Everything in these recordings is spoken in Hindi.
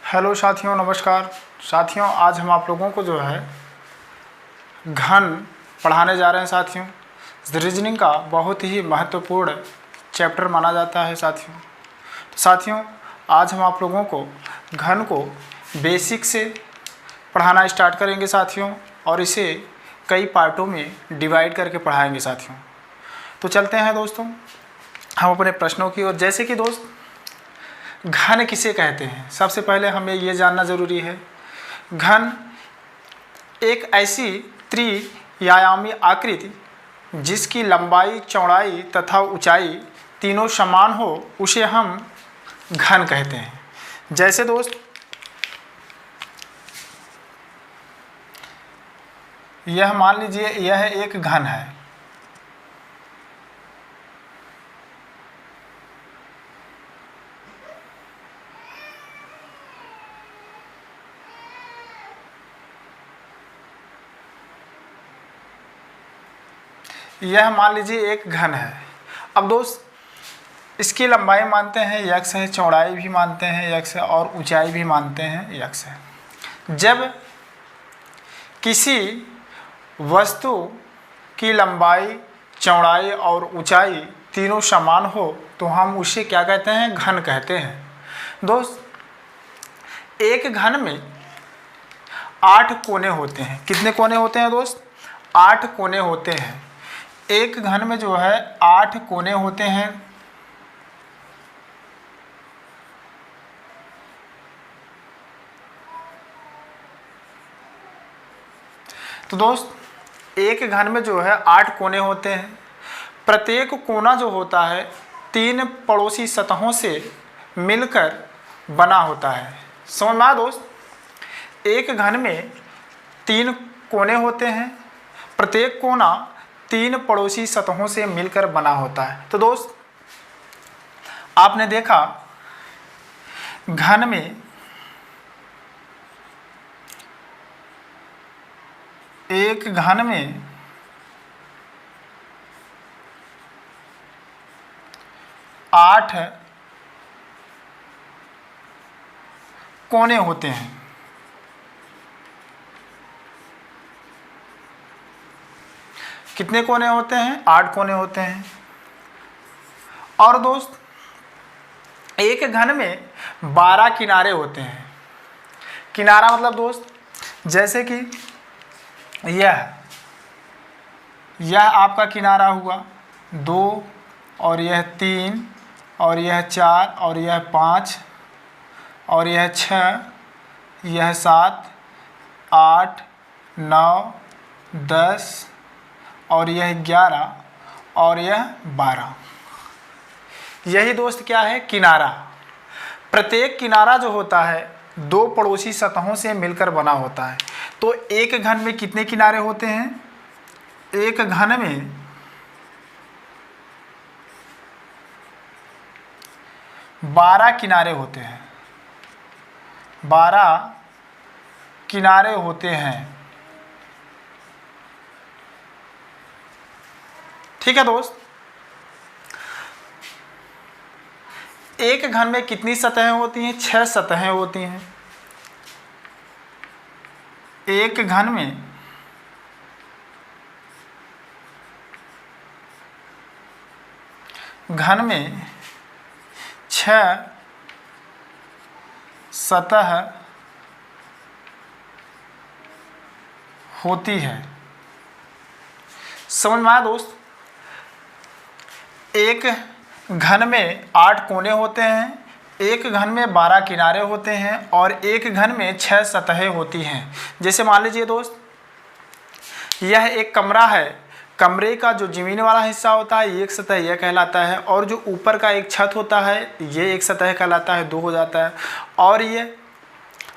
हेलो साथियों, नमस्कार साथियों। आज हम आप लोगों को जो है घन पढ़ाने जा रहे हैं साथियों। रीजनिंग का बहुत ही महत्वपूर्ण चैप्टर माना जाता है साथियों। तो साथियों, आज हम आप लोगों को घन को बेसिक से पढ़ाना स्टार्ट करेंगे साथियों, और इसे कई पार्टों में डिवाइड करके पढ़ाएंगे साथियों। तो चलते हैं दोस्तों हम अपने प्रश्नों की ओर। जैसे कि दोस्त, घन किसे कहते हैं, सबसे पहले हमें ये जानना ज़रूरी है। घन एक ऐसी त्रिआयामी आकृति जिसकी लंबाई, चौड़ाई तथा ऊंचाई तीनों समान हो, उसे हम घन कहते हैं। जैसे दोस्त, यह मान लीजिए यह एक घन है। यह मान लीजिए एक घन है। अब दोस्त, इसकी लंबाई मानते हैं x है, चौड़ाई भी मानते हैं x है, और ऊंचाई भी मानते हैं x है। जब किसी वस्तु की लंबाई, चौड़ाई और ऊंचाई तीनों समान हो तो हम उसे क्या कहते हैं? घन कहते हैं। दोस्त, एक घन में 8 कोने होते हैं। कितने कोने होते हैं दोस्त? 8 कोने होते हैं। एक घन में जो है 8 कोने होते हैं। तो दोस्त, एक घन में जो है 8 कोने होते हैं। प्रत्येक कोना जो होता है 3 पड़ोसी सतहों से मिलकर बना होता है। समझ में आया दोस्त? एक घन में 3 कोने होते हैं। प्रत्येक कोना 3 पड़ोसी सतहों से मिलकर बना होता है। तो दोस्त, आपने देखा घन में एक घन में 8 कोने होते हैं। कितने कोने होते हैं? 8 कोने होते हैं। और दोस्त, एक घन में 12 किनारे होते हैं। किनारा मतलब दोस्त, जैसे कि यह आपका किनारा हुआ 2, और यह 3, और यह 4, और यह 5, और यह 6, यह 7, 8, 9, 10, और यह 11, और यह 12। यही दोस्त क्या है? किनारा। प्रत्येक किनारा जो होता है 2 पड़ोसी सतहों से मिलकर बना होता है। तो एक घन में कितने किनारे होते हैं? एक घन में 12 किनारे होते हैं। 12 किनारे होते हैं। ठीक है दोस्त। एक घन में कितनी सतहें होती हैं? 6 सतहें होती हैं। एक घन में घन में 6 सतह होती है। समझ में आया दोस्त? एक घन में 8 कोने होते हैं, एक घन में 12 किनारे होते हैं, और एक घन में 6 सतहें होती हैं। जैसे मान लीजिए दोस्त, यह एक कमरा है। कमरे का जो ज़मीन वाला हिस्सा होता है एक सतह यह कहलाता है, और जो ऊपर का एक छत होता है ये एक सतह कहलाता है, 2 हो जाता है। और ये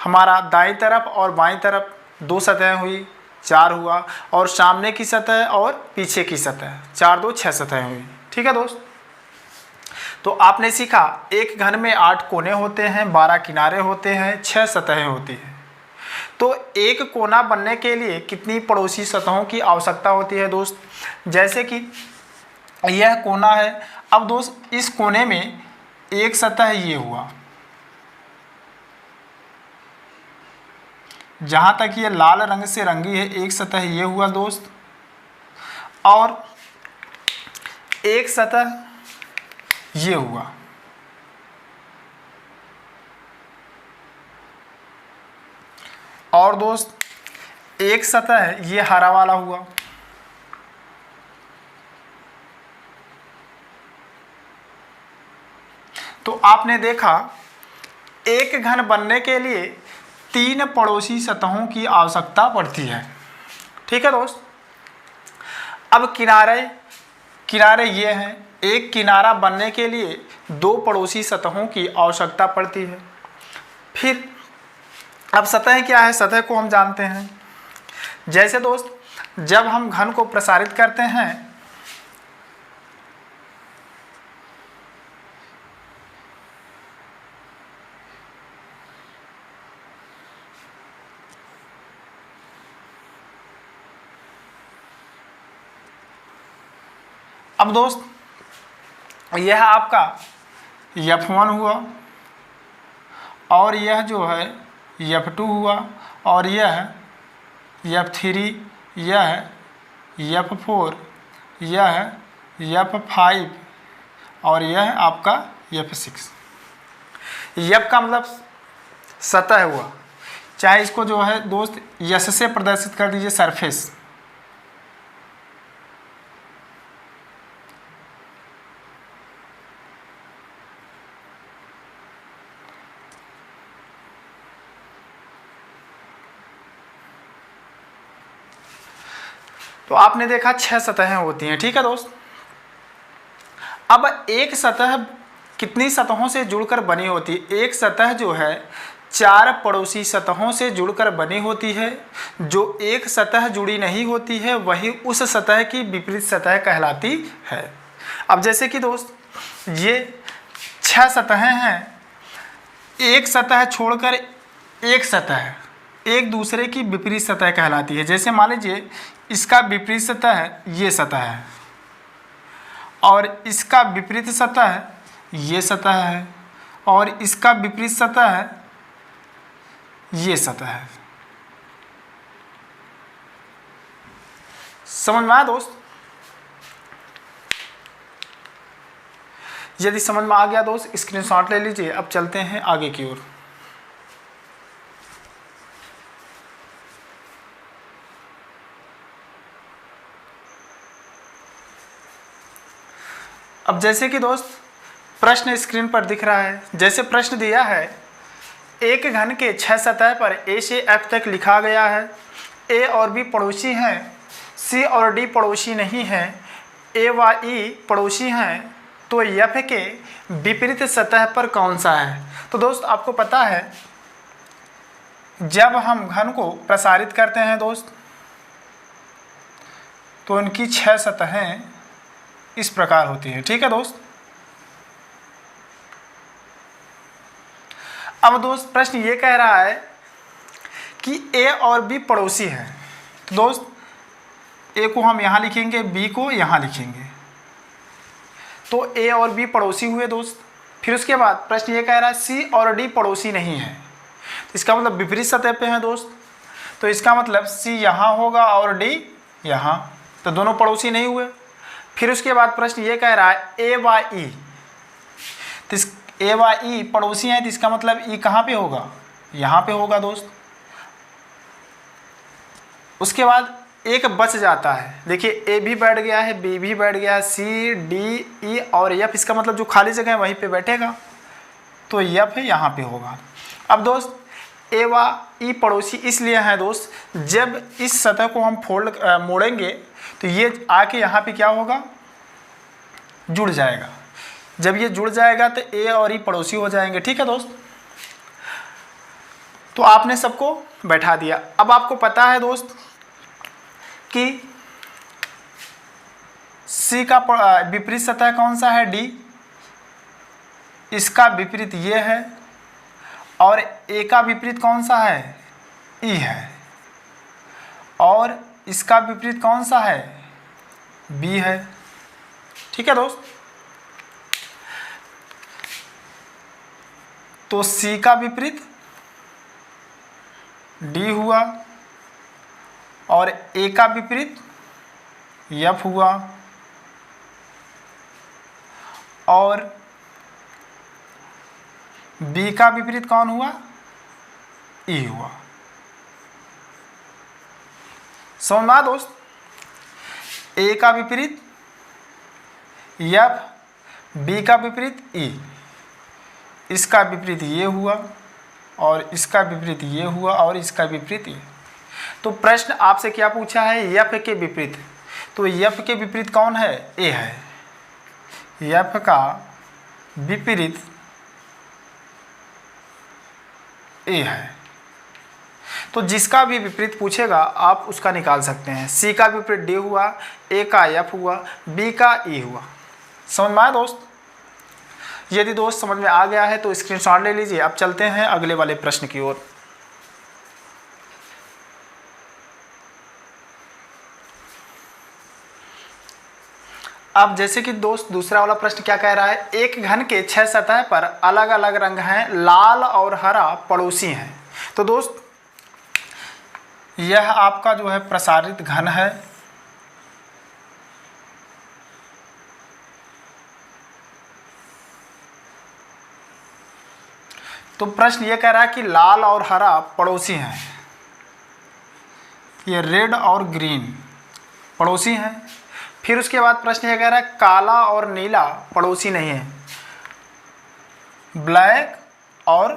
हमारा दाईं तरफ और बाईं तरफ 2 सतहें हुई, 4 हुआ। और सामने की सतह और पीछे की सतह, 4 2 6 सतहें हुई। ठीक है दोस्त। तो आपने सीखा एक घन में 8 कोने होते हैं, 12 किनारे होते हैं, 6 सतहें होती हैं। तो एक कोना बनने के लिए कितनी पड़ोसी सतहों की आवश्यकता होती है दोस्त? जैसे कि यह कोना है। अब दोस्त, इस कोने में एक सतह ये हुआ, जहाँ तक ये लाल रंग से रंगी है एक सतह ये हुआ दोस्त, और एक सतह ये हुआ। और दोस्त एक सतह ये हरा वाला हुआ। तो आपने देखा एक घन बनने के लिए 3 पड़ोसी सतहों की आवश्यकता पड़ती है। ठीक है दोस्त। अब किनारे ये हैं, एक किनारा बनने के लिए 2 पड़ोसी सतहों की आवश्यकता पड़ती है। फिर अब सतह क्या है, सतह को हम जानते हैं। जैसे दोस्त जब हम घन को प्रसारित करते हैं अब दोस्त यह आपका F1 हुआ, और यह जो है F2 हुआ, और यह F3, यह F4, यह F5, और यह आपका F6। F का मतलब सतह हुआ, चाहे इसको जो है दोस्त यस से प्रदर्शित कर दीजिए, सरफेस। तो आपने देखा 6 सतहें होती हैं। ठीक है दोस्त। अब एक सतह कितनी सतहों से जुड़कर बनी होती है? एक सतह जो है 4 पड़ोसी सतहों से जुड़कर बनी होती है। जो एक सतह जुड़ी नहीं होती है वही उस सतह की विपरीत सतह कहलाती है। अब जैसे कि दोस्त ये 6 सतहें हैं, एक सतह छोड़कर एक सतह एक दूसरे की विपरीत सतह कहलाती है। जैसे मान लीजिए इसका विपरीत सतह ये सतह है, और इसका विपरीत सतह ये सतह है, और इसका विपरीत सतह ये सतह है। समझ में आया दोस्त? यदि समझ में आ गया दोस्त स्क्रीनशॉट ले लीजिए। अब चलते हैं आगे की ओर। अब जैसे कि दोस्त प्रश्न स्क्रीन पर दिख रहा है, जैसे प्रश्न दिया है एक घन के 6 सतह पर ए से F तक लिखा गया है। ए और बी पड़ोसी हैं, सी और डी पड़ोसी नहीं हैं, ए व ई पड़ोसी हैं, तो F के विपरीत सतह पर कौन सा है? तो दोस्त आपको पता है जब हम घन को प्रसारित करते हैं दोस्त तो उनकी 6 सतहें इस प्रकार होती है। ठीक है दोस्त। अब दोस्त प्रश्न ये कह रहा है कि ए और बी पड़ोसी हैं। तो दोस्त ए को हम यहाँ लिखेंगे, बी को यहाँ लिखेंगे, तो ए और बी पड़ोसी हुए दोस्त। फिर उसके बाद प्रश्न ये कह रहा है सी और डी पड़ोसी नहीं है, तो इसका मतलब विपरीत सतह पे है दोस्त। तो इसका मतलब सी यहाँ होगा और डी यहाँ, तो दोनों पड़ोसी नहीं हुए। फिर उसके बाद प्रश्न ये कह रहा है ए व ई, तो इस ए व ई पड़ोसी हैं, तो इसका मतलब ई कहाँ पे होगा? यहाँ पे होगा दोस्त। उसके बाद एक बच जाता है, देखिए ए भी बैठ गया है, बी भी बैठ गया है, सी डी ई और एफ, इसका मतलब जो खाली जगह है वहीं पे बैठेगा, तो एफ है यहाँ पे होगा। अब दोस्त ए व ई पड़ोसी इसलिए हैं दोस्त, जब इस सतह को हम मोड़ेंगे तो ये आके यहाँ पे क्या होगा? जुड़ जाएगा। जब ये जुड़ जाएगा तो ए और ई पड़ोसी हो जाएंगे। ठीक है दोस्त। तो आपने सबको बैठा दिया। अब आपको पता है दोस्त कि सी का विपरीत सतह कौन सा है? डी। इसका विपरीत ये है, और ए का विपरीत कौन सा है? ई है, और इसका विपरीत कौन सा है? बी है। ठीक है दोस्त। तो सी का विपरीत डी हुआ, और ए का विपरीत एफ हुआ, और बी का विपरीत कौन हुआ? ई हुआ। समझ में आया दोस्त? ए का विपरीत एफ, बी का विपरीत ई, इसका विपरीत ये हुआ, और इसका विपरीत ये हुआ, और इसका विपरीत ये। तो प्रश्न आपसे क्या पूछा है? एफ के विपरीत। तो एफ के विपरीत कौन है? ए है। एफ का विपरीत ए है। तो जिसका भी विपरीत पूछेगा आप उसका निकाल सकते हैं। सी का विपरीत डी हुआ, ए का एफ हुआ, बी का ई हुआ। समझ में आया दोस्त? यदि दोस्त समझ में आ गया है तो स्क्रीनशॉट ले लीजिए। अब चलते हैं अगले वाले प्रश्न की ओर। अब जैसे कि दोस्त दूसरा वाला प्रश्न क्या कह रहा है? एक घन के 6 सतह पर अलग अलग रंग हैं, लाल और हरा पड़ोसी हैं। तो दोस्त यह आपका जो है प्रसारित घन है। तो प्रश्न ये कह रहा है कि लाल और हरा पड़ोसी हैं, ये रेड और ग्रीन पड़ोसी हैं। फिर उसके बाद प्रश्न ये कह रहा है काला और नीला पड़ोसी नहीं है, ब्लैक और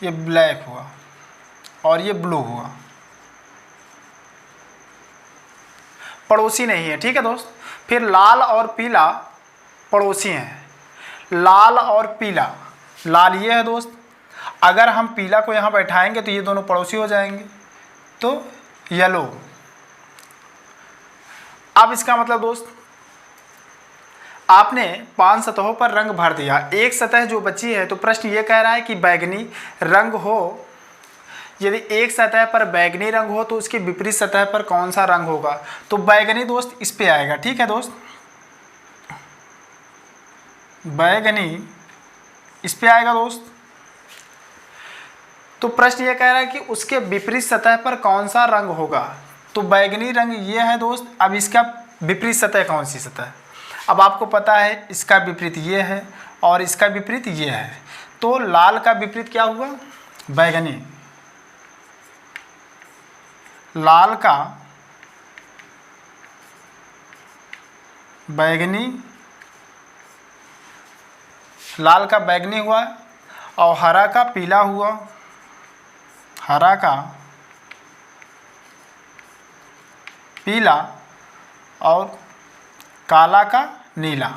ये ब्लैक हुआ, और ये ब्लू हुआ, पड़ोसी नहीं है। ठीक है दोस्त। फिर लाल और पीला पड़ोसी हैं, लाल और पीला। लाल ये है दोस्त, अगर हम पीला को यहाँ बैठाएंगे तो ये दोनों पड़ोसी हो जाएंगे। तो येलो। अब इसका मतलब दोस्त आपने 5 सतहों पर रंग भर दिया, एक सतह जो बची है। तो प्रश्न ये कह रहा है कि बैगनी रंग हो, यदि एक सतह पर बैगनी रंग हो तो उसके विपरीत सतह पर कौन सा रंग होगा? तो बैगनी दोस्त इस पे आएगा। ठीक है दोस्त, बैगनी इस पे आएगा दोस्त। तो प्रश्न ये कह रहा है कि उसके विपरीत सतह पर कौन सा रंग होगा? तो बैगनी रंग ये है दोस्त। अब इसका विपरीत सतह कौन सी सतह? अब आपको पता है इसका विपरीत ये है और इसका विपरीत ये है। तो लाल का विपरीत क्या हुआ? बैगनी। लाल का बैगनी, लाल का बैगनी हुआ, और हरा का पीला हुआ, हरा का पीला, और काला का नीला।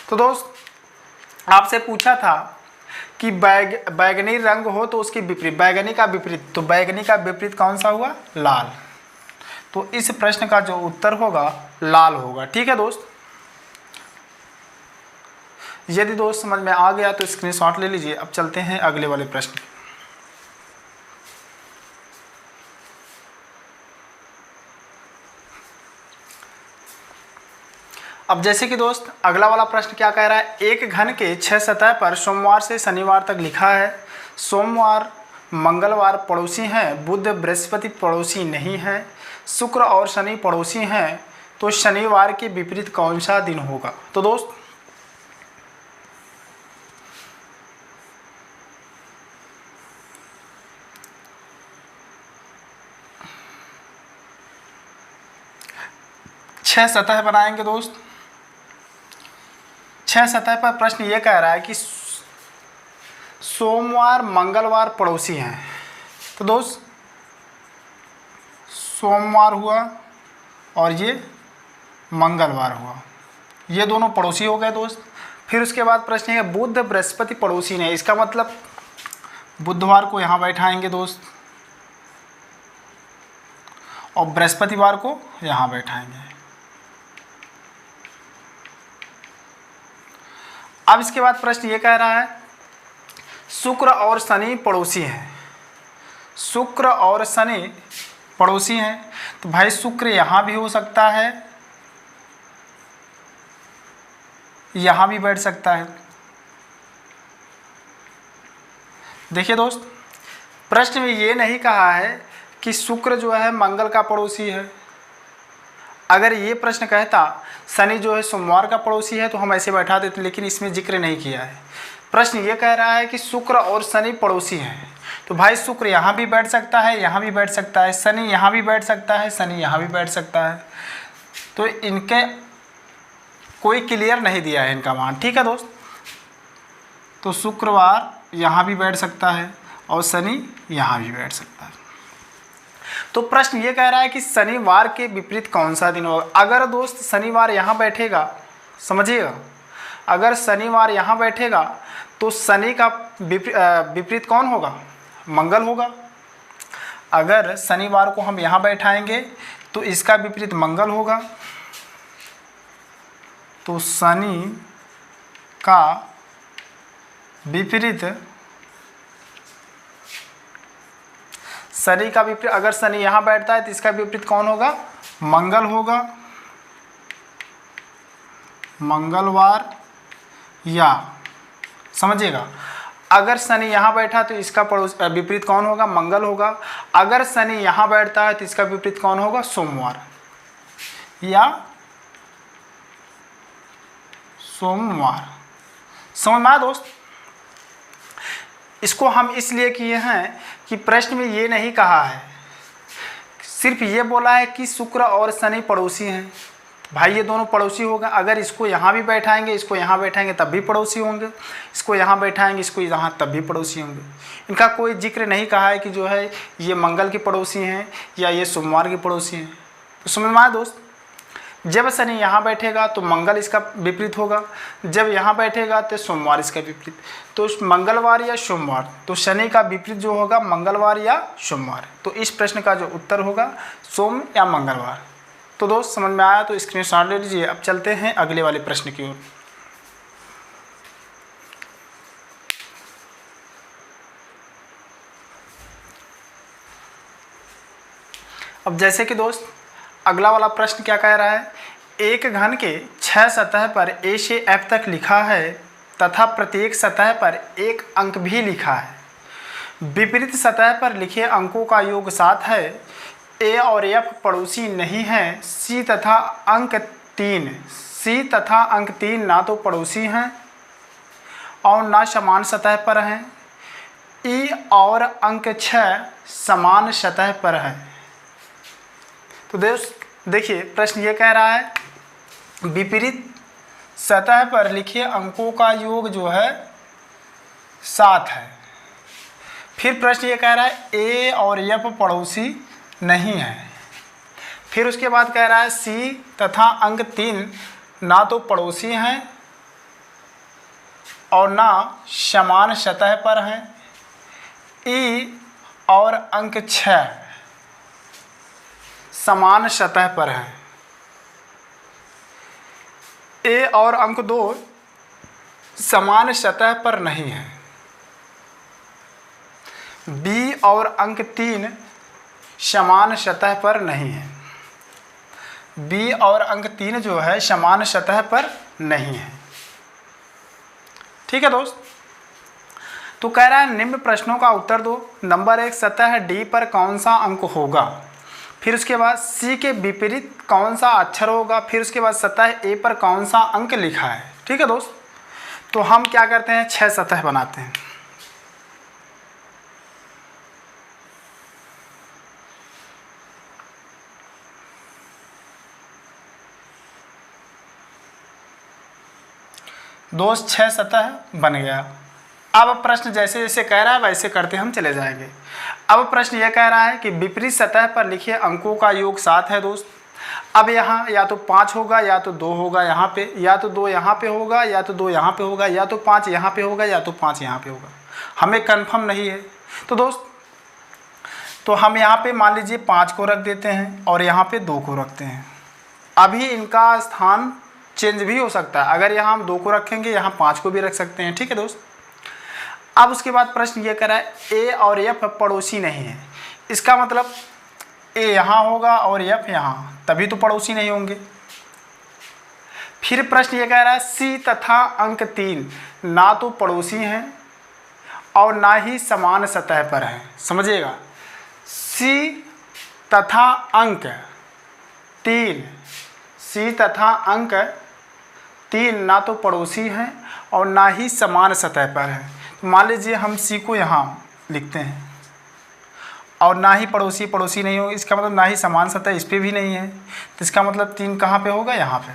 तो दोस्त आपसे पूछा था कि बैगनी रंग हो तो उसकी विपरीत, बैगनी का विपरीत। तो बैगनी का विपरीत कौन सा हुआ? लाल। तो इस प्रश्न का जो उत्तर होगा लाल होगा। ठीक है दोस्त। यदि दोस्त समझ में आ गया तो स्क्रीनशॉट ले लीजिए। अब चलते हैं अगले वाले प्रश्न। अब जैसे कि दोस्त अगला वाला प्रश्न क्या कह रहा है? एक घन के 6 सतह पर सोमवार से शनिवार तक लिखा है। सोमवार मंगलवार पड़ोसी हैं, बुध बृहस्पति पड़ोसी नहीं हैं, शुक्र और शनि पड़ोसी हैं। तो शनिवार के विपरीत कौन सा दिन होगा? तो दोस्त छह सतह बनाएंगे दोस्त। 6 सतह पर प्रश्न ये कह रहा है कि सोमवार मंगलवार पड़ोसी हैं। तो दोस्त सोमवार हुआ और ये मंगलवार हुआ, ये दोनों पड़ोसी हो गए दोस्त। फिर उसके बाद प्रश्न है बुध बृहस्पति पड़ोसी नहीं। इसका मतलब बुधवार को यहाँ बैठाएंगे दोस्त, और बृहस्पतिवार को यहाँ बैठाएंगे। अब इसके बाद प्रश्न ये कह रहा है शुक्र और शनि पड़ोसी हैं। शुक्र और शनि पड़ोसी हैं। तो भाई शुक्र यहाँ भी हो सकता है, यहाँ भी बैठ सकता है। देखिए दोस्त, प्रश्न में ये नहीं कहा है कि शुक्र जो है मंगल का पड़ोसी है। अगर ये प्रश्न कहता शनि जो है सोमवार का पड़ोसी है तो हम ऐसे बैठा देते, लेकिन इसमें जिक्र नहीं किया है। प्रश्न ये कह रहा है कि शुक्र और शनि पड़ोसी हैं, तो भाई शुक्र यहाँ भी बैठ सकता है, यहाँ भी बैठ सकता है, शनि यहाँ भी बैठ सकता है, शनि यहाँ भी बैठ सकता है। तो इनके कोई क्लियर नहीं दिया है इनका मान, ठीक है दोस्त। तो शुक्रवार यहाँ भी बैठ सकता है और शनि यहाँ भी बैठ सकता है। तो प्रश्न ये कह रहा है कि शनिवार के विपरीत कौन सा दिन होगा। अगर दोस्त शनिवार यहाँ बैठेगा, समझिएगा, अगर शनिवार यहाँ बैठेगा तो शनि का विपरीत कौन होगा? मंगल होगा। अगर शनिवार को हम यहाँ बैठाएंगे तो इसका विपरीत मंगल होगा। तो शनि का विपरीत, शनि का विपरीत, अगर शनि यहाँ बैठता है तो इसका विपरीत कौन होगा? मंगल होगा। मंगलवार, या समझिएगा, अगर शनि यहाँ बैठा तो इसका विपरीत कौन होगा? मंगल होगा। अगर शनि यहाँ बैठता है तो इसका विपरीत कौन होगा? सोमवार, या सोमवार। समझ में आया दोस्त? इसको हम इसलिए किए हैं कि प्रश्न में ये नहीं कहा है, सिर्फ ये बोला है कि शुक्र और शनि पड़ोसी हैं। भाई ये दोनों पड़ोसी होगा। अगर इसको यहाँ भी बैठाएंगे, इसको यहाँ बैठाएंगे तब भी पड़ोसी होंगे, इसको यहाँ बैठाएंगे, इसको यहाँ तब भी पड़ोसी होंगे। इनका कोई जिक्र नहीं कहा है कि जो है ये मंगल के पड़ोसी हैं या ये सोमवार के पड़ोसी हैं। तो समझ में आया दोस्त? जब शनि यहाँ बैठेगा तो मंगल इसका विपरीत होगा, जब यहाँ बैठेगा तो सोमवार इसका विपरीत। तो मंगलवार या सोमवार, तो शनि का विपरीत जो होगा मंगलवार या सोमवार। तो इस प्रश्न का जो उत्तर होगा सोम या मंगलवार। तो दोस्त समझ में आया तो स्क्रीनशॉट ले लीजिए। अब चलते हैं अगले वाले प्रश्न की ओर। अब जैसे कि दोस्त अगला वाला प्रश्न क्या कह रहा है, एक घन के 6 सतह पर ए से एफ तक लिखा है तथा प्रत्येक सतह पर एक अंक भी लिखा है। विपरीत सतह पर लिखे अंकों का योग 7 है। ए और एफ पड़ोसी नहीं हैं। सी तथा अंक 3 ना तो पड़ोसी हैं और ना समान सतह पर हैं। ई और अंक 6 समान सतह पर हैं। तो देखिए प्रश्न ये कह रहा है विपरीत सतह पर लिखे अंकों का योग जो है 7 है। फिर प्रश्न ये कह रहा है ए और एफ पड़ोसी नहीं है। फिर उसके बाद कह रहा है सी तथा अंक 3 ना तो पड़ोसी हैं और ना समान सतह पर हैं। ई और अंक 6 समान सतह पर हैं। ए और अंक 2 समान सतह पर नहीं है। बी और अंक 3 समान सतह पर नहीं है। बी और अंक 3 जो है समान सतह पर नहीं है। ठीक है दोस्त। तो कह रहा है निम्न प्रश्नों का उत्तर दो। नंबर 1, सतह डी पर कौन सा अंक होगा। फिर उसके बाद सी के विपरीत कौन सा अक्षर होगा। फिर उसके बाद सतह ए पर कौन सा अंक लिखा है। ठीक है दोस्त। तो हम क्या करते हैं, 6 सतह बनाते हैं। दोस्त 6 सतह बन गया। अब प्रश्न जैसे जैसे कह रहा है वैसे करते हम चले जाएंगे। अब प्रश्न यह कह रहा है कि विपरीत सतह पर लिखे अंकों का योग 7 है दोस्त। अब यहाँ या तो 5 होगा या तो 2 होगा यहाँ पे, या तो 2 यहाँ पे होगा या तो 2 यहाँ पे होगा, या तो 5 यहाँ पे होगा या तो 5 यहाँ पे होगा। हमें कंफर्म नहीं है। तो दोस्त तो हम यहाँ पे मान लीजिए 5 को रख देते हैं और यहाँ पे 2 को रखते हैं। अभी इनका स्थान चेंज भी हो सकता है। अगर यहाँ हम 2 को रखेंगे यहाँ 5 को भी रख सकते हैं। ठीक है दोस्त। अब उसके बाद प्रश्न ये कह रहा है ए और एफ पड़ोसी नहीं है। इसका मतलब ए यहाँ होगा और एफ यहाँ, तभी तो पड़ोसी नहीं होंगे। फिर प्रश्न ये कह रहा है सी तथा अंक 3 ना तो पड़ोसी हैं और ना ही समान सतह पर हैं। समझिएगा, सी तथा अंक 3, सी तथा अंक 3 ना तो पड़ोसी हैं और ना ही समान सतह पर हैं। तो मान लीजिए हम सी को यहाँ लिखते हैं और ना ही पड़ोसी, पड़ोसी नहीं होगा, इसका मतलब ना ही समान सतह इस पर भी नहीं है, तो इसका मतलब 3 कहाँ पे होगा, यहाँ पे।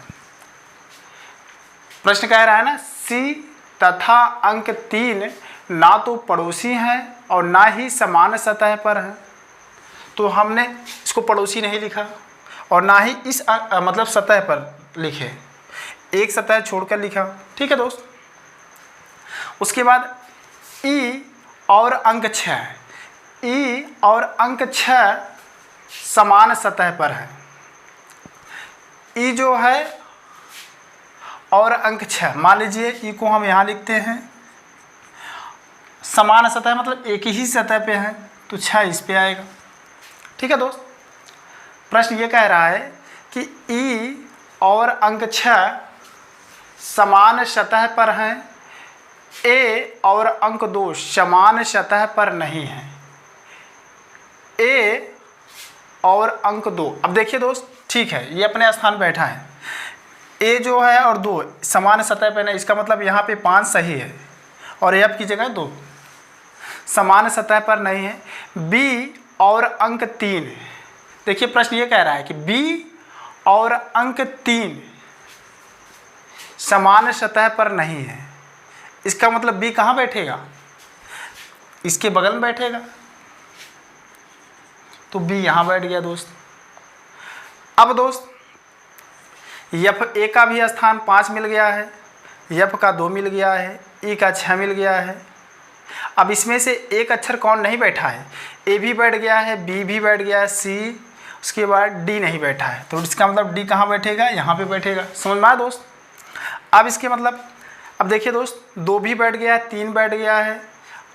प्रश्न कह रहा है ना सी तथा अंक 3 ना तो पड़ोसी हैं और ना ही समान सतह पर हैं, तो हमने इसको पड़ोसी नहीं लिखा और ना ही इस मतलब सतह पर लिखे, एक सतह छोड़कर लिखा। ठीक है दोस्त। उसके बाद ई और अंक 6, ई और अंक 6 समान सतह पर है। ई जो है और अंक 6, मान लीजिए ई को हम यहाँ लिखते हैं, समान सतह मतलब एक ही सतह पे है, तो 6 इस पे आएगा। ठीक है दोस्त। प्रश्न ये कह रहा है कि ई और अंक 6 समान सतह पर हैं, ए और अंक 2 समान सतह पर नहीं है। ए और अंक 2, अब देखिए दोस्त, ठीक है, ये अपने स्थान बैठा है, ए जो है और 2 समान सतह पर नहीं, इसका मतलब यहाँ पे 5 सही है और एफ की जगह 2 समान सतह पर नहीं है। बी और अंक 3, देखिए प्रश्न ये कह रहा है कि बी और अंक 3 समान सतह पर नहीं है, इसका मतलब बी कहाँ बैठेगा, इसके बगल में बैठेगा, तो बी यहाँ बैठ गया दोस्त। अब दोस्त एफ ए का भी स्थान 5 मिल गया है, एफ का 2 मिल गया है, ई का 6 मिल गया है। अब इसमें से एक अक्षर कौन नहीं बैठा है, ए भी बैठ गया है, बी भी बैठ गया है, सी, उसके बाद डी नहीं बैठा है, तो इसका मतलब डी कहाँ बैठेगा, यहाँ पे बैठेगा। समझ में आया दोस्त। अब इसके मतलब, अब देखिए दोस्त, 2 भी बैठ गया है, 3 बैठ गया है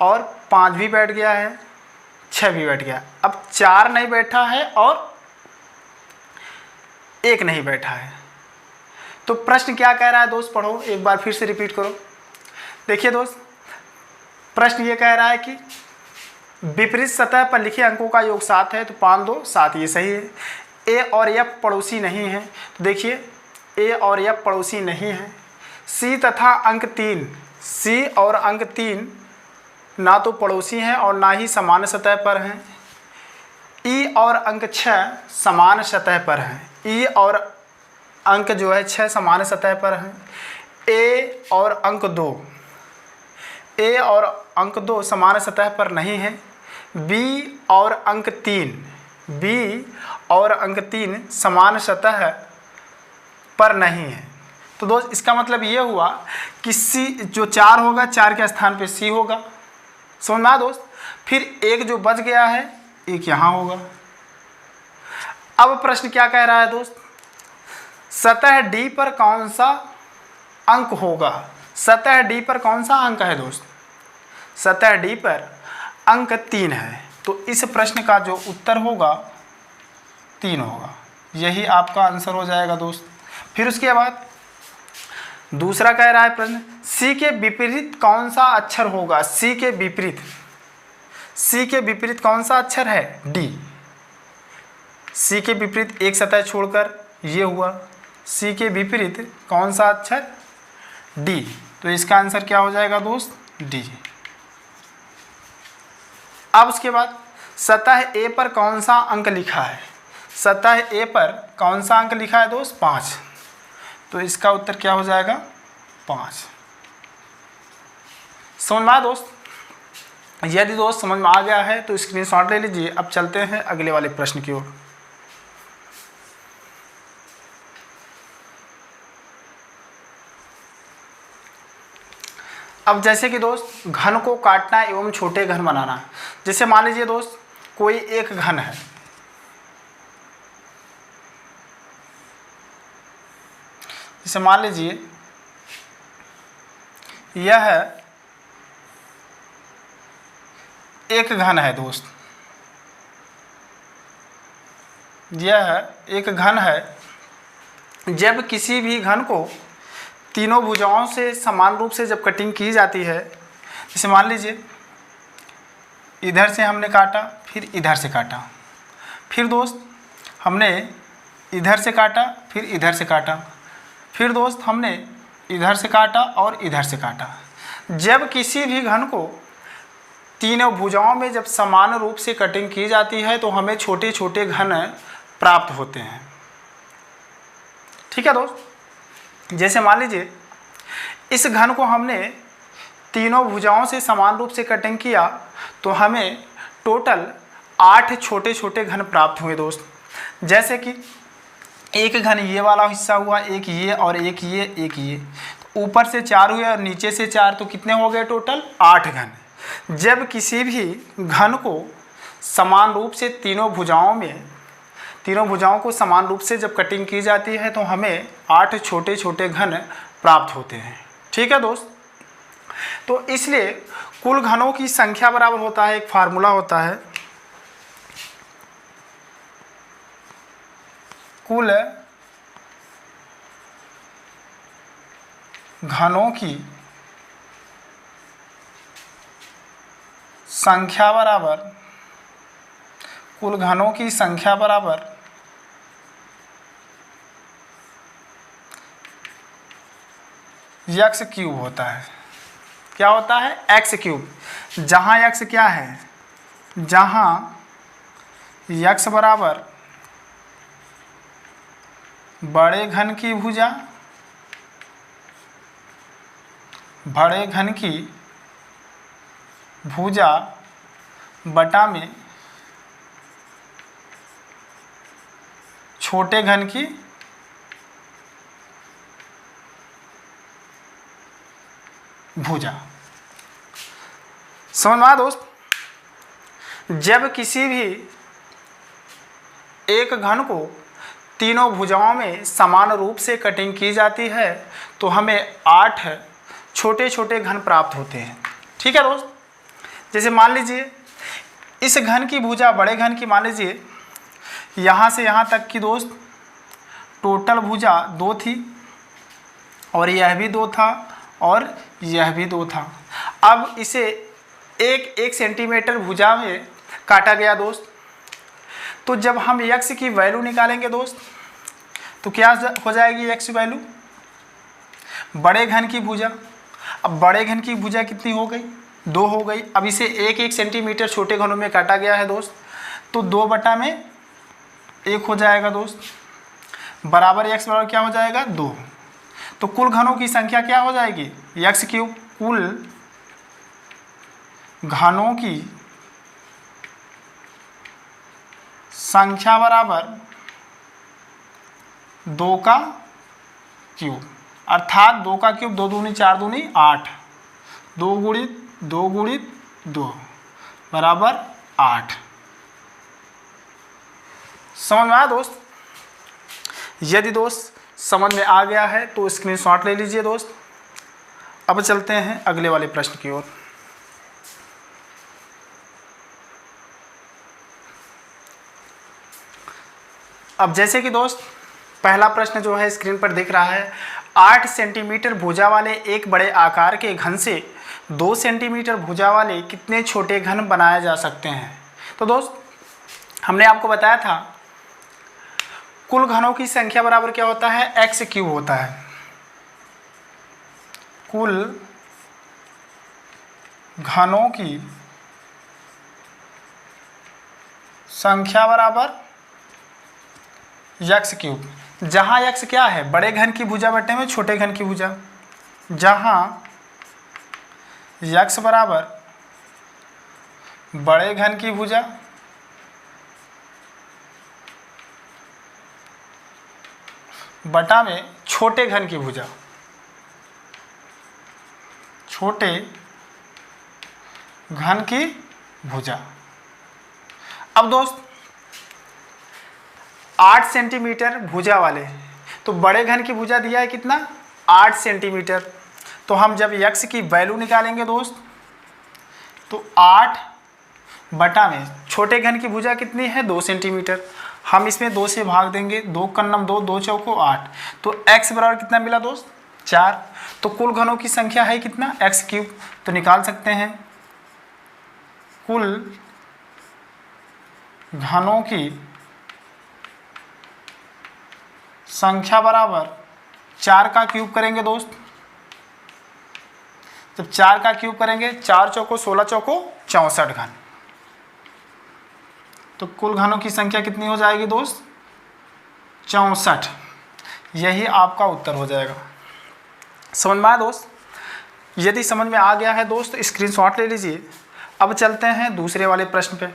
और 5 भी बैठ गया है, 6 भी बैठ गया। अब 4 नहीं बैठा है और 1 नहीं बैठा है, तो प्रश्न क्या कह रहा है दोस्त, पढ़ो एक बार फिर से रिपीट करो। देखिए दोस्त, प्रश्न ये कह रहा है कि विपरीत सतह पर लिखे अंकों का योग 7 है, तो 5 2 7, ये सही है। ए और एफ पड़ोसी नहीं है, तो देखिए ए और एफ पड़ोसी नहीं है। सी तथा अंक 3, सी और अंक 3 ना तो पड़ोसी हैं और ना ही समान सतह पर हैं। ई और अंक 6 समान सतह पर हैं, ई और अंक जो है 6 समान सतह पर हैं। ए और अंक 2, ए और अंक 2 समान सतह पर नहीं है। बी और अंक 3, बी और अंक 3 समान सतह पर नहीं है। तो दोस्त इसका मतलब ये हुआ कि सी जो 4 होगा, 4 के स्थान पे सी होगा। समझ में आया दोस्त। फिर एक जो बच गया है, एक यहाँ होगा। अब प्रश्न क्या कह रहा है दोस्त, सतह डी पर कौन सा अंक होगा। सतह डी पर कौन सा अंक है दोस्त, सतह डी पर अंक 3 है, तो इस प्रश्न का जो उत्तर होगा 3 होगा, यही आपका आंसर हो जाएगा दोस्त। फिर उसके बाद दूसरा कह रहा है प्रश्न, सी के विपरीत कौन सा अक्षर होगा। सी के विपरीत, सी के विपरीत कौन सा अक्षर है, डी। सी के विपरीत एक सतह छोड़कर ये हुआ, सी के विपरीत कौन सा अक्षर, डी। तो इसका आंसर क्या हो जाएगा दोस्त, डी। अब उसके बाद सतह ए पर कौन सा अंक लिखा है। सतह ए पर कौन सा अंक लिखा है दोस्त, 5। तो इसका उत्तर क्या हो जाएगा, 5। समझ में आया दोस्त। यदि दोस्त समझ में आ गया है तो स्क्रीनशॉट ले लीजिए। अब चलते हैं अगले वाले प्रश्न की ओर। अब जैसे कि दोस्त घन को काटना एवं छोटे घन बनाना। जैसे मान लीजिए दोस्त कोई एक घन है, जैसे मान लीजिए यह एक घन है दोस्त, यह एक घन है। जब किसी भी घन को तीनों भुजाओं से समान रूप से जब कटिंग की जाती है, जैसे मान लीजिए इधर से हमने काटा, फिर इधर से काटा, फिर दोस्त हमने इधर से काटा, फिर इधर से काटा, फिर दोस्त हमने इधर से काटा और इधर से काटा। जब किसी भी घन को तीनों भुजाओं में जब समान रूप से कटिंग की जाती है तो हमें छोटे छोटे घन प्राप्त होते हैं। ठीक है दोस्त, जैसे मान लीजिए इस घन को हमने तीनों भुजाओं से समान रूप से कटिंग किया तो हमें टोटल 8 छोटे छोटे घन प्राप्त हुए दोस्त। जैसे कि एक घन ये वाला हिस्सा हुआ, एक ये और एक ये, एक ये, तो ऊपर से 4 हुए और नीचे से 4, तो कितने हो गए टोटल 8 घन। जब किसी भी घन को समान रूप से तीनों भुजाओं को समान रूप से जब कटिंग की जाती है तो हमें 8 छोटे छोटे घन प्राप्त होते हैं। ठीक है दोस्त, तो इसलिए कुल घनों की संख्या बराबर होता है, एक फार्मूला होता है, कुल घनों की संख्या बराबर, कुल घनों की संख्या बराबर एक्स क्यूब होता है। क्या होता है? X cube. जहाँ एक्स क्या है? जहाँ एक्स बराबर बड़े घन की भुजा, बड़े घन की भुजा बटा में छोटे घन की भुजा। समझ में आया दोस्त? जब किसी भी एक घन को तीनों भुजाओं में समान रूप से कटिंग की जाती है तो हमें 8 छोटे छोटे घन प्राप्त होते हैं। ठीक है दोस्त, जैसे मान लीजिए इस घन की भुजा, बड़े घन की, मान लीजिए यहाँ से यहाँ तक की दोस्त टोटल भुजा 2 थी और यह भी 2 था और यह भी 2 था। अब इसे 1 सेंटीमीटर भुजा में काटा गया दोस्त। तो जब हम x की वैल्यू निकालेंगे दोस्त तो क्या हो जाएगी x की वैल्यू? बड़े घन की भुजा, अब बड़े घन की भुजा कितनी हो गई? 2 हो गई। अब इसे 1 सेंटीमीटर छोटे घनों में काटा गया है दोस्त, तो 2/1 हो जाएगा दोस्त, बराबर x बराबर क्या हो जाएगा? 2। तो कुल घनों की संख्या क्या हो जाएगी? X cube. कुल घनों की संख्या बराबर 2 का क्यूब, अर्थात 2 का क्यूब 2 दूनी 4 दूनी 8, 2 गुणित 2 गुणित 2 बराबर 8। समझ में आया दोस्त? यदि दोस्त समझ में आ गया है तो स्क्रीनशॉट ले लीजिए दोस्त। अब चलते हैं अगले वाले प्रश्न की ओर। अब जैसे कि दोस्त पहला प्रश्न जो है स्क्रीन पर दिख रहा है, 8 सेंटीमीटर भुजा वाले एक बड़े आकार के घन से 2 सेंटीमीटर भुजा वाले कितने छोटे घन बनाए जा सकते हैं? तो दोस्त हमने आपको बताया था कुल घनों की संख्या बराबर क्या होता है? एक्स क्यूब होता है। कुल घनों की संख्या बराबर एक्स क्यूब। जहाँ एक्स क्या है? बड़े घन की भुजा बटे में छोटे घन की भुजा। जहाँ एक्स बराबर बड़े घन की भुजा बटा में छोटे घन की भुजा, छोटे घन की भुजा। अब दोस्त 8 सेंटीमीटर भुजा वाले, तो बड़े घन की भुजा दिया है कितना? 8 सेंटीमीटर। तो हम जब x की वैल्यू निकालेंगे दोस्त तो 8 बटा में छोटे घन की भुजा कितनी है? 2 सेंटीमीटर। हम इसमें 2 से भाग देंगे, 2 कन्नम 2, 2 चौको 8। तो x बराबर कितना मिला दोस्त? 4। तो कुल घनों की संख्या है कितना, x³। तो निकाल सकते हैं कुल घनों की संख्या बराबर 4 का क्यूब करेंगे दोस्त। जब 4 का क्यूब करेंगे, 4 चौको 16 चौको 64 घन। तो कुल घनों की संख्या कितनी हो जाएगी दोस्त, 64। यही आपका उत्तर हो जाएगा। समझ में आया दोस्त? यदि समझ में आ गया है दोस्त तो स्क्रीनशॉट ले लीजिए। अब चलते हैं दूसरे वाले प्रश्न पे।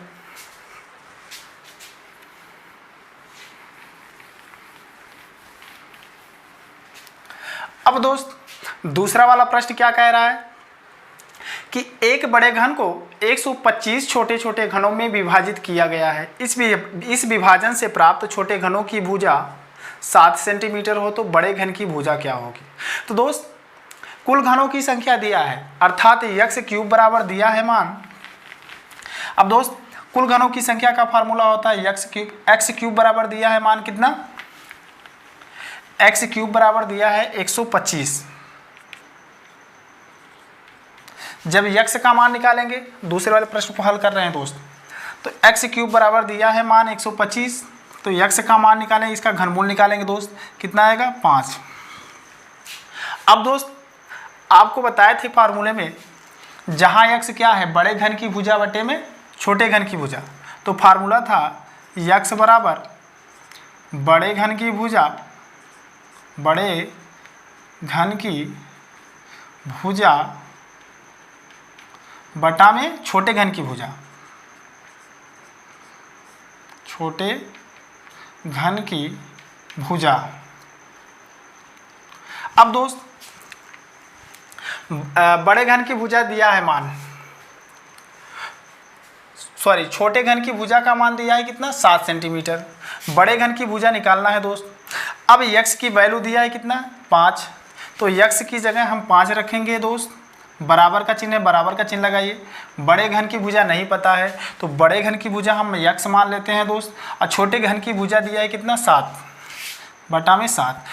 अब दोस्त दूसरा वाला प्रश्न क्या कह रहा है कि एक बड़े घन को 125 छोटे छोटे घनों में विभाजित किया गया है। इस विभाजन से प्राप्त छोटे घनों की भुजा 7 सेंटीमीटर हो तो बड़े घन की भुजा क्या होगी। तो दोस्त कुल घनों की संख्या दिया है, अर्थात x³ बराबर दिया है मान। अब दोस्त कुल घनों की संख्या का फार्मूला होता है x³ बराबर दिया है मान कितना, x³ बराबर दिया है 125। जब x का मान निकालेंगे, दूसरे वाले प्रश्न को हल कर रहे हैं दोस्त, तो x³ बराबर दिया है मान 125। तो x का मान निकालेंगे, इसका घनमूल निकालेंगे दोस्त, कितना आएगा 5। अब दोस्त आपको बताए थे फार्मूले में, जहाँ x क्या है, बड़े घन की भुजा बटे में छोटे घन की भुजा। तो फार्मूला था x बराबर बड़े घन की भुजा बटा में छोटे घन की भुजा, छोटे घन की भुजा। अब दोस्त बड़े घन की भुजा दिया है मान, सॉरी छोटे घन की भुजा का मान दिया है कितना, 7 सेंटीमीटर। बड़े घन की भुजा निकालना है दोस्त। अब x की वैल्यू दिया है कितना, 5। तो x की जगह हम 5 रखेंगे दोस्त। बराबर का चिन्ह है, बराबर का चिन्ह लगाइए। बड़े घन की भुजा नहीं पता है तो बड़े घन की भुजा हम x मान लेते हैं दोस्त। और छोटे घन की भुजा दिया है कितना, 7 बटा में 7।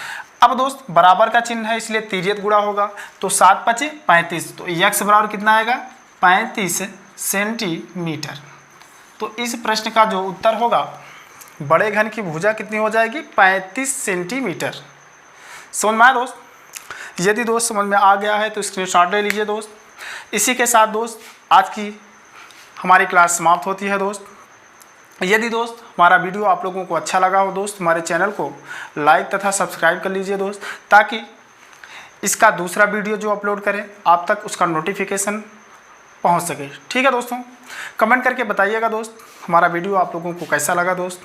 अब दोस्त बराबर का चिन्ह है इसलिए तिर्यक गुणा होगा। तो 7 × 5 = 35। तो x बराबर कितना आएगा, 35 सेंटीमीटर। तो इस प्रश्न का जो उत्तर होगा, बड़े घन की भुजा कितनी हो जाएगी, 35 सेंटीमीटर। समझ में आया दोस्त? यदि दोस्त समझ में आ गया है तो स्क्रीनशॉट ले लीजिए दोस्त। इसी के साथ दोस्त आज की हमारी क्लास समाप्त होती है दोस्त। यदि दोस्त हमारा वीडियो आप लोगों को अच्छा लगा हो दोस्त, हमारे चैनल को लाइक तथा सब्सक्राइब कर लीजिए दोस्त, ताकि इसका दूसरा वीडियो जो अपलोड करें आप तक उसका नोटिफिकेशन पहुंच सके। ठीक है दोस्तों, कमेंट करके बताइएगा दोस्त हमारा वीडियो आप लोगों को कैसा लगा दोस्त।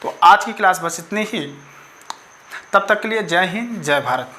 तो आज की क्लास बस इतनी ही। तब तक के लिए जय हिंद, जय भारत।